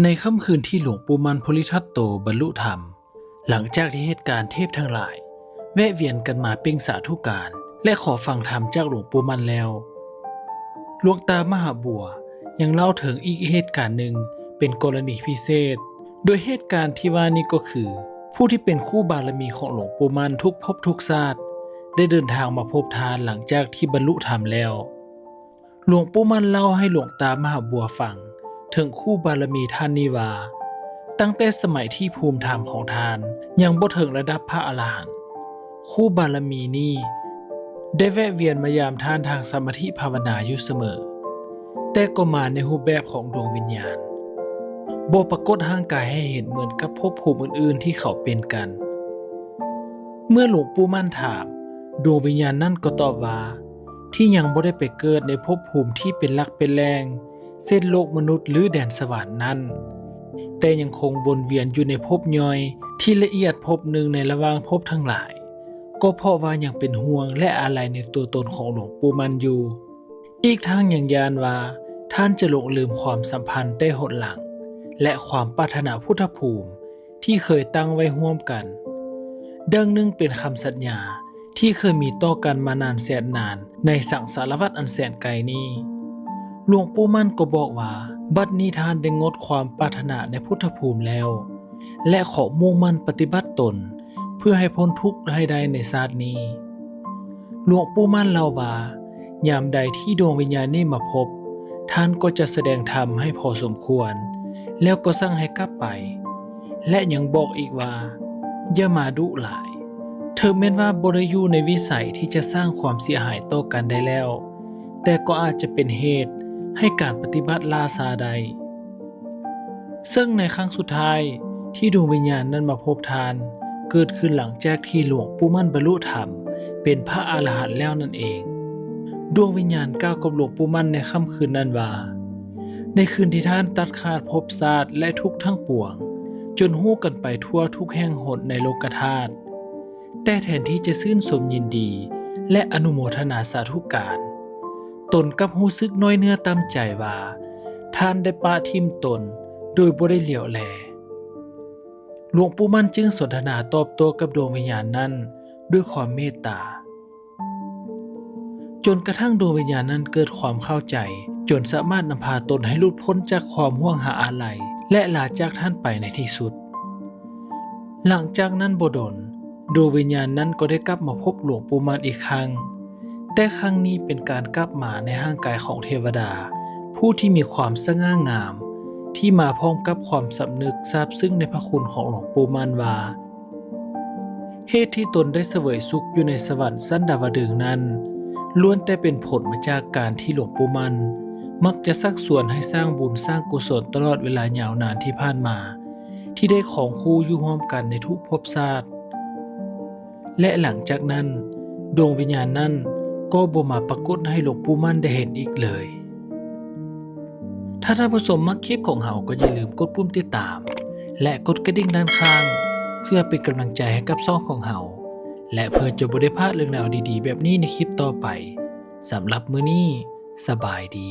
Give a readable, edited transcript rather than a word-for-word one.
ในค่ำคืนที่หลวงปู่มันโพธิทัตโตบรรลุธรรมหลังจากที่เหตุการณ์เทพทั้งหลายแวะเวียนกันมาเป่งสาธุการและขอฟังธรรมจากหลวงปู่มันแล้วหลวงตามหาบัวยังเล่าถึงอีกเหตุการณ์หนึ่งเป็นกรณีพิเศษโดยเหตุการณ์ที่ว่านี้ก็คือผู้ที่เป็นคู่บารมีของหลวงปู่มันทุกภพทุกชาติได้เดินทางมาพบทานหลังจากที่บรรลุธรรมแล้วหลวงปู่มันเล่าให้หลวงตามหาบัวฟังถึงคู่บารมีท่านนี้ว่าตั้งแต่สมัยที่ภูมิธรรมของท่านยังบ่ถึงระดับพระอรหันต์คู่บารมีนี้ได้แวะเวียนมายามท่านทางสมาธิภาวนาอยู่เสมอแต่ก็มาในรูปแบบของดวงวิญญาณบ่ปรากฏร่างกายให้เห็นเหมือนกับภพภูมิอื่นๆที่เขาเป็นกันเมื่อหลวงปู่มั่นถามดวงวิญญาณนั่นก็ตอบว่าที่ยังบ่ได้ไปเกิดในภพภูมิที่เป็นหลักเป็นแหล่งเส้นโลกมนุษย์หรือแดนสวรรค์นั้นแต่ยังคงวนเวียนอยู่ในภพย่อยที่ละเอียดภพหนึ่งในระหว่างภพทั้งหลายก็เพราะว่ายังเป็นห่วงและอาลัยในตัวตนของหลวงปู่มันอยู่อีกทั้งยังยานว่าท่านจะหลงลืมความสัมพันธ์แต่หนหลังและความปรารถนาพุทธภูมิที่เคยตั้งไว้ร่วมกันดังหนึ่งเป็นคำสัญญาที่เคยมีต่อกันมานานแสนนานในสังสารวัฏอันแสนไกลนี้หลวงปู่มั่นก็บอกว่าบัดนี้ท่านได้งดความปรารถนาในพุทธภูมิแล้วและขอมุ่งมั่นปฏิบัติตนเพื่อให้พ้นทุกข์ให้ได้ในชาตินี้หลวงปู่มั่นเล่าว่ายามใดที่ดวงวิญญาณนี้มาพบท่านก็จะแสดงธรรมให้พอสมควรแล้วก็สั่งให้กลับไปและยังบอกอีกว่าอย่ามาดุหลายถึงแม้ว่าบ่ได้อยู่ในวิสัยที่จะสร้างความเสียหายต่อกันได้แล้วแต่ก็อาจจะเป็นเหตุให้การปฏิบัติล่าช้าได้ซึ่งในครั้งสุดท้ายที่ดวงวิญญาณนั้นมาพบทานเกิดขึ้นหลังจากที่หลวงปู่มั่นบรรลุธรรมเป็นพระอรหันต์แล้วนั่นเองดวงวิญญาณกล่าวกับหลวงปู่มั่นในค่ำคืนนั้นว่าในคืนที่ท่านตัดขาดภพชาติและทุกข์ทั้งปวงจนฮู้กันไปทั่วทุกแห่งหนในโลกธาตุแต่แทนที่จะชื่นชมยินดีและอนุโมทนาสาธุการตนกับรู้สึกน้อยเนื้อต่ำใจว่าท่านได้ปะทิ่มตนโดยบ่ได้เหลียวแลหลวงปู่มั่นจึงสนทนาตอบโต้กับดวงวิญญาณนั้นด้วยความเมตตาจนกระทั่งดวงวิญญาณนั้นเกิดความเข้าใจจนสามารถนำพาตนให้หลุดพ้นจากความห่วงหาอาลัยและลาจากท่านไปในที่สุดหลังจากนั้นบ่ดนดวงวิญญาณนั้นก็ได้กลับมาพบหลวงปู่มั่นอีกครั้งแต่ครั้งนี้เป็นการกลับมาในร่างกายของเทวดาผู้ที่มีความสง่างามที่มาพร้อมกับความสำนึกซาบซึ้งในพระคุณของหลวงปู่มั่นว่าเหตุที่ตนได้เสวยสุขอยู่ในสวรรค์ชั้นดาวดึงส์นั้นล้วนแต่เป็นผลมาจากการที่หลวงปู่มั่นมักจะชักชวนให้สร้างบุญสร้างกุศลตลอดเวลายาวนานที่ผ่านมาที่ได้ของคู่อยู่ร่วมกันในทุกภพชาติและหลังจากนั้นดวงวิญญาณนั้นก็บ่มาปรากฏให้หลวงปู่มั่นได้เห็นอีกเลยถ้าท่านผู้ชมมักคลิปของเราก็อย่าลืมกดปุ่มติดตามและกดกระดิ่งด้านข้างเพื่อเป็นกำลังใจให้กับช่องของเราและเพื่อจะบ่ได้พลาดเรื่องราวดีๆแบบนี้ในคลิปต่อไปสำหรับมื้อนี้สบายดี